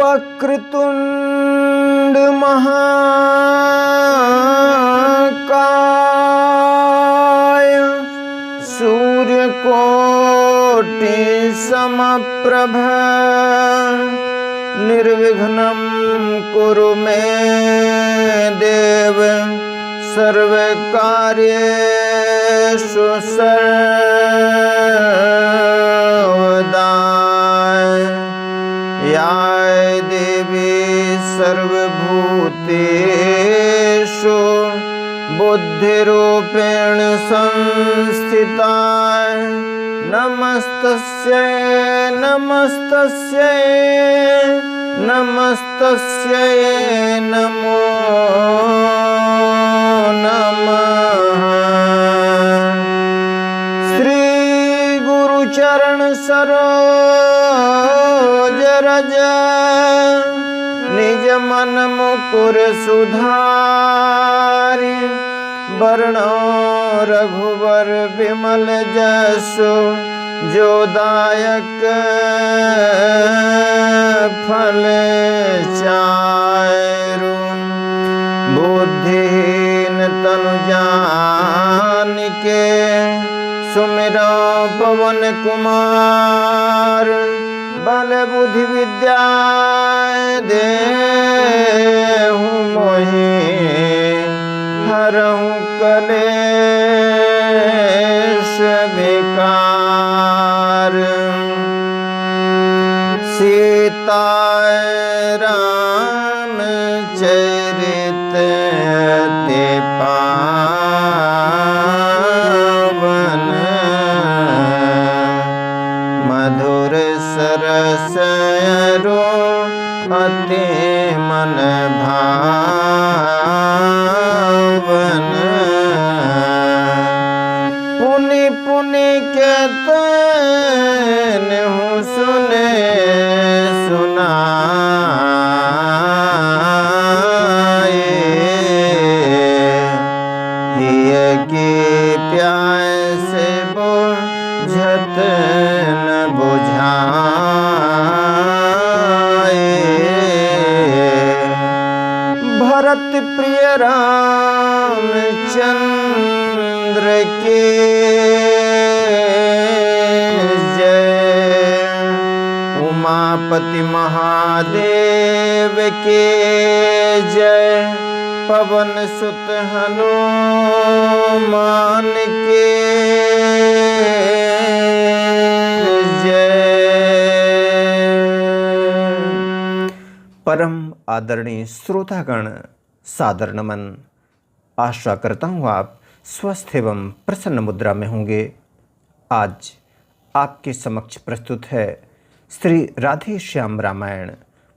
वक्रतुंड महाकाय सूर्यकोटि समप्रभ निर्विघ्नं कुरु मे देव सर्वकार्येषु सर्वदा। या देवी सर्वभूतेषु बुद्धिरूपेण संस्थिता नमस्तस्यै नमस्तस्यै नमस्तस्यै नमो नमः। श्री गुरुचरण सरोज रज निज मन मुकुर सुधारि वर्णो रघुवर विमल जसु जो दायक फल चारु। बुद्धिहीन तनु जानिके सुमिरो पवन कुमार बल बुद्धि विद्या देहु मोहि हरहु कलेश विकार। सीता राम चरित अति पावन मधुर सरस अति मन भावन। पुनि पुनि के तैन्हु सुने सुनाए हिय के प्यासे बुझत न बुझाए। भरत प्रिय रामचंद्र के जय उमापति महादेव के जय पवन सुत हनुमान के जय। परम आदरणीय श्रोतागण सादर नमन। आशा करता हूँ आप स्वस्थ एवं प्रसन्न मुद्रा में होंगे। आज आपके समक्ष प्रस्तुत है श्री राधे श्याम रामायण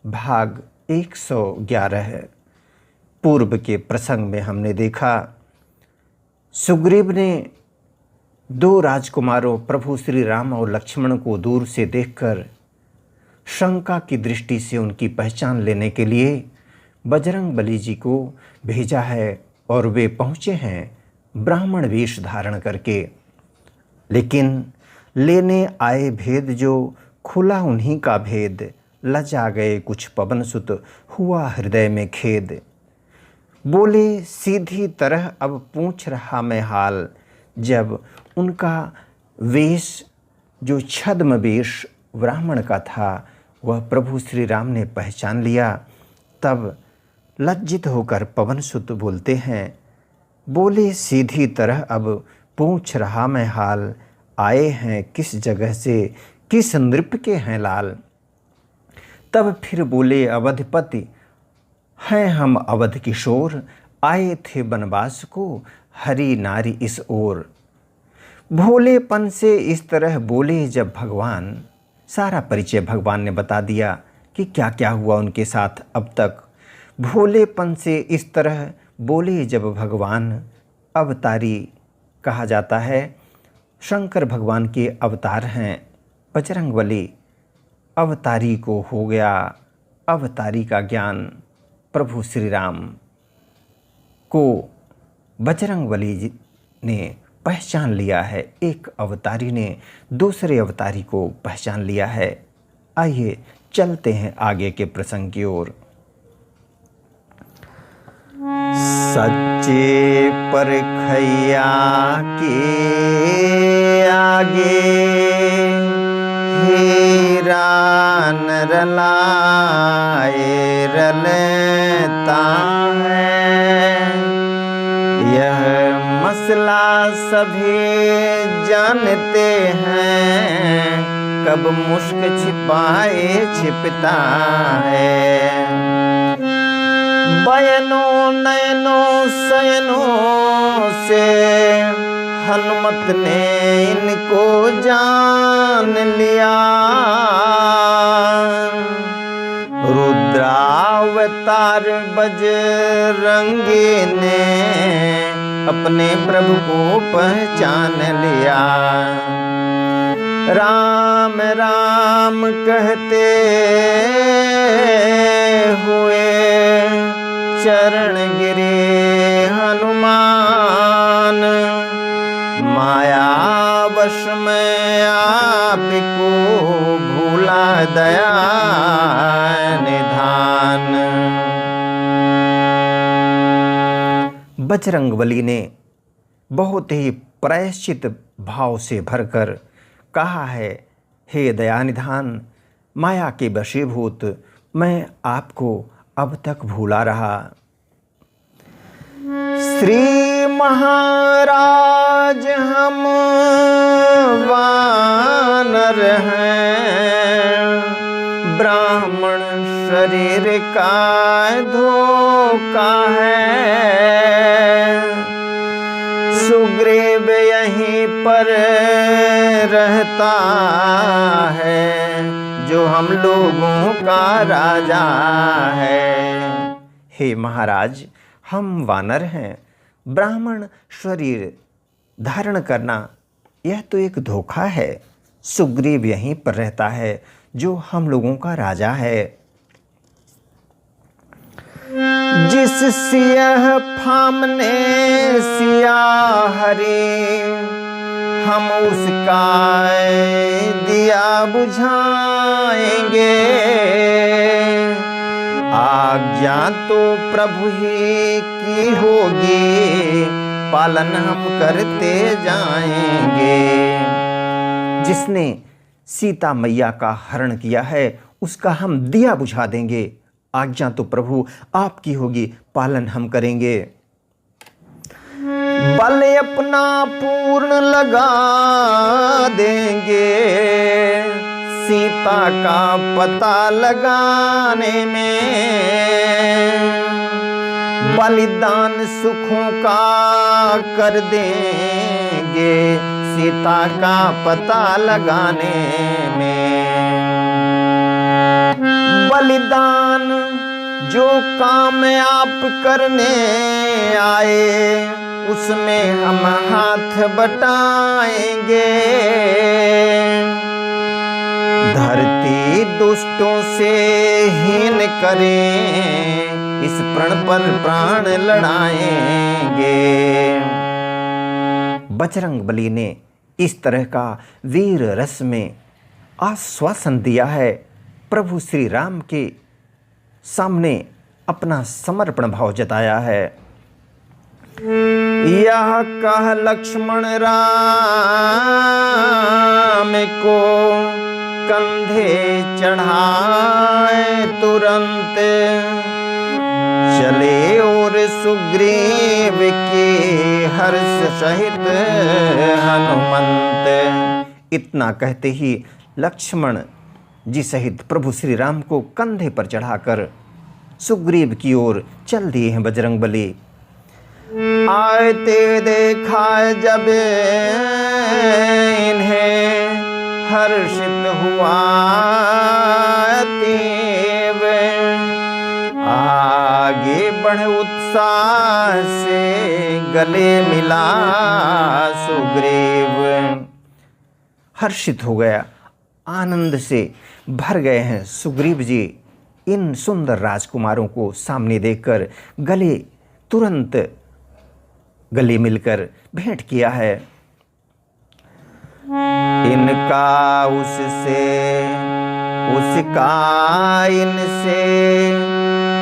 भाग 111। पूर्व के प्रसंग में हमने देखा सुग्रीव ने दो राजकुमारों प्रभु श्री राम और लक्ष्मण को दूर से देखकर शंका की दृष्टि से उनकी पहचान लेने के लिए बजरंगबली जी को भेजा है और वे पहुँचे हैं ब्राह्मण वेश धारण करके। लेकिन लेने आए भेद जो खुला उन्हीं का भेद, लजा गए कुछ पवनसुत हुआ हृदय में खेद। बोले सीधी तरह अब पूछ रहा मैं हाल, जब उनका वेश जो छद्म वेश ब्राह्मण का था वह प्रभु श्री राम ने पहचान लिया, तब लज्जित होकर पवनसुत बोलते हैं। बोले सीधी तरह अब पूछ रहा मैं हाल, आए हैं किस जगह से किस नृप के हैं लाल। तब फिर बोले अवधपति हैं हम अवध किशोर, आए थे बनवास को हरी नारी इस ओर। भोलेपन से इस तरह बोले जब भगवान, सारा परिचय भगवान ने बता दिया कि क्या क्या हुआ उनके साथ अब तक। भोलेपन से इस तरह बोले जब भगवान, अवतारी कहा जाता है, शंकर भगवान के अवतार हैं। बजरंगबली अवतारी को हो गया अवतारी का ज्ञान। प्रभु श्री राम को बजरंगबली जी ने पहचान लिया है, एक अवतारी ने दूसरे अवतारी को पहचान लिया है। आइए चलते हैं आगे के प्रसंग की ओर। सच्चे परखैया के आगे हीरा न रलाए रलता है। यह मसला सभी जानते हैं, कब मुश्क छिपाए छिपता है। बयनों नयनों सयनों से हनुमत ने इनको जान लिया। रुद्रावतार बजरंगी ने अपने प्रभु को पहचान लिया। राम राम कहते हुए चरण गिरे हनुमान। माया वश में आपको भूला दया निधान। बजरंगबली ने बहुत ही प्रायश्चित भाव से भरकर कहा है, हे दयानिधान, माया के वशीभूत मैं आपको अब तक भूला रहा। श्री महाराज हम वानर हैं, ब्राह्मण शरीर का धोखा है। सुग्रीव यहीं पर रहता है, जो हम लोगों का राजा है। हे महाराज, हम वानर हैं, ब्राह्मण शरीर धारण करना यह तो एक धोखा है। सुग्रीव यहीं पर रहता है, जो हम लोगों का राजा है। जिस सियह फामने सिया हरे, हम उसका दिया बुझाएंगे। आज्ञा तो प्रभु ही की होगी, पालन हम करते जाएंगे। जिसने सीता मैया का हरण किया है, उसका हम दिया बुझा देंगे। आज्ञा तो प्रभु आपकी होगी, पालन हम करेंगे। बल अपना पूर्ण लगा देंगे, सीता का पता लगाने में। बलिदान सुखों का कर देंगे, सीता का पता लगाने में। बलिदान जो काम आप करने आए, उसमें हम हाथ बटाएंगे। धरती दुष्टों से हीन करें, इस प्रण पर प्राण लड़ाएंगे। बजरंगबली ने इस तरह का वीर रस में आश्वासन दिया है। प्रभु श्री राम के सामने अपना समर्पण भाव जताया है। यह कह लक्ष्मण राम को कंधे चढ़ाए तुरंत चले, और सुग्रीव के हर्ष सहित हनुमंत। इतना कहते ही लक्ष्मण जी सहित प्रभु श्री राम को कंधे पर चढ़ाकर सुग्रीव की ओर चल दिए हैं बजरंगबली। आते देखा जब इन्हें हर्षित हुआ अतीव, आगे बढ़ उत्साह से गले मिला सुग्रीव। हर्षित हो गया, आनंद से भर गए हैं सुग्रीव जी। इन सुंदर राजकुमारों को सामने देखकर तुरंत गले मिलकर भेंट किया है। इनका उससे उसका इनसे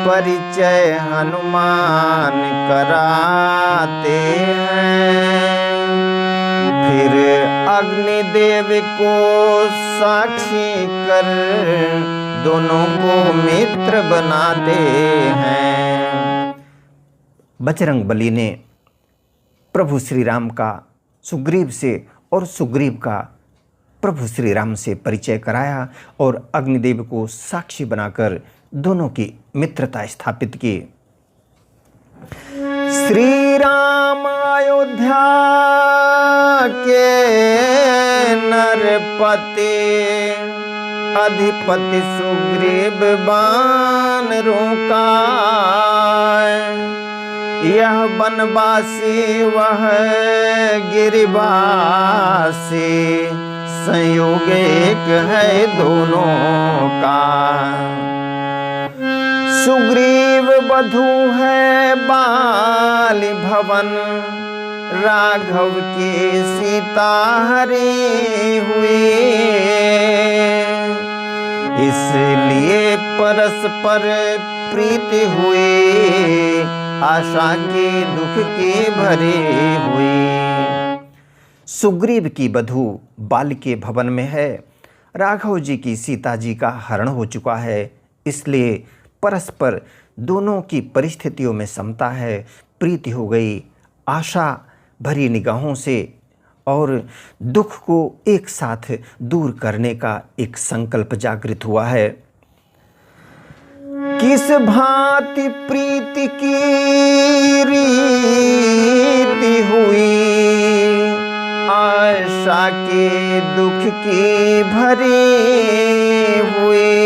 परिचय हनुमान कराते हैं। फिर अग्निदेव को साक्षी कर दोनों को मित्र बनाते हैं। बजरंग बली ने प्रभु श्री राम का सुग्रीव से और सुग्रीव का प्रभु श्री राम से परिचय कराया और अग्निदेव को साक्षी बनाकर दोनों की मित्रता स्थापित की। श्री राम अयोध्या के नरपति, अधिपति सुग्रीव वानरों का। यह वनवासी वह गिरिवासी, संयोग एक है दोनों का। सुग्रीव वधू है बाली भवन, राघव की सीता हरी हुई। इसलिए परस्पर प्रीति हुई, आशा की दुख की भरी हुई। सुग्रीव की वधू बाल के भवन में है, राघव जी की सीता जी का हरण हो चुका है। इसलिए परस्पर दोनों की परिस्थितियों में समता है, प्रीति हो गई। आशा भरी निगाहों से और दुख को एक साथ दूर करने का एक संकल्प जागृत हुआ है। किस भांति प्रीति की रीति हुई, आशा के दुख की भरी हुई।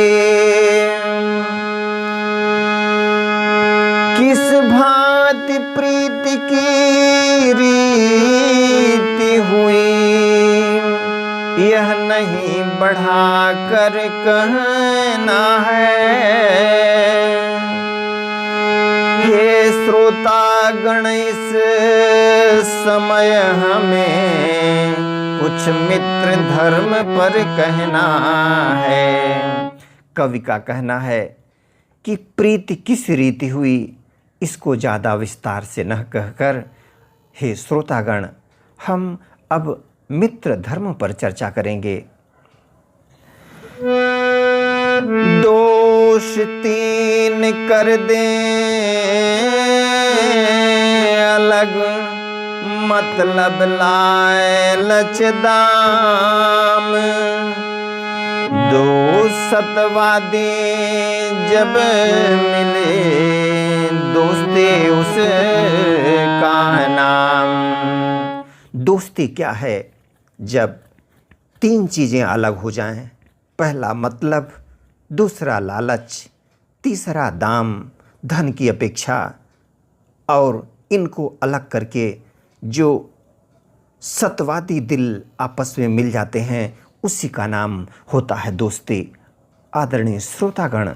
किस भांति प्रीति की रीति हुई, यह नहीं बढ़ा कर कहना है। हे श्रोतागण, इस समय हमें कुछ मित्र धर्म पर कहना है। कवि का कहना है कि प्रीति किस रीति हुई, इसको ज़्यादा विस्तार से न कहकर हे श्रोतागण, हम अब मित्र धर्म पर चर्चा करेंगे। दोष तीन कर दें अलग, मतलब लालच दाम। दो सतवादी जब मिले, दोस्ती उसका नाम। दोस्ती क्या है? जब तीन चीज़ें अलग हो जाएं, पहला मतलब, दूसरा लालच, तीसरा दाम, धन की अपेक्षा, और इनको अलग करके जो सतवादी दिल आपस में मिल जाते हैं, उसी का नाम होता है दोस्ती। आदरणीय श्रोतागण,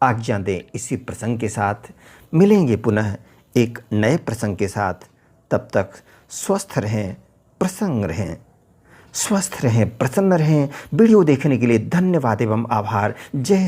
आज्ञा दें इसी प्रसंग के साथ। मिलेंगे पुनः एक नए प्रसंग के साथ। तब तक स्वस्थ रहें, प्रसन्न रहें, स्वस्थ रहें, प्रसन्न रहें। वीडियो देखने के लिए धन्यवाद एवं आभार। जय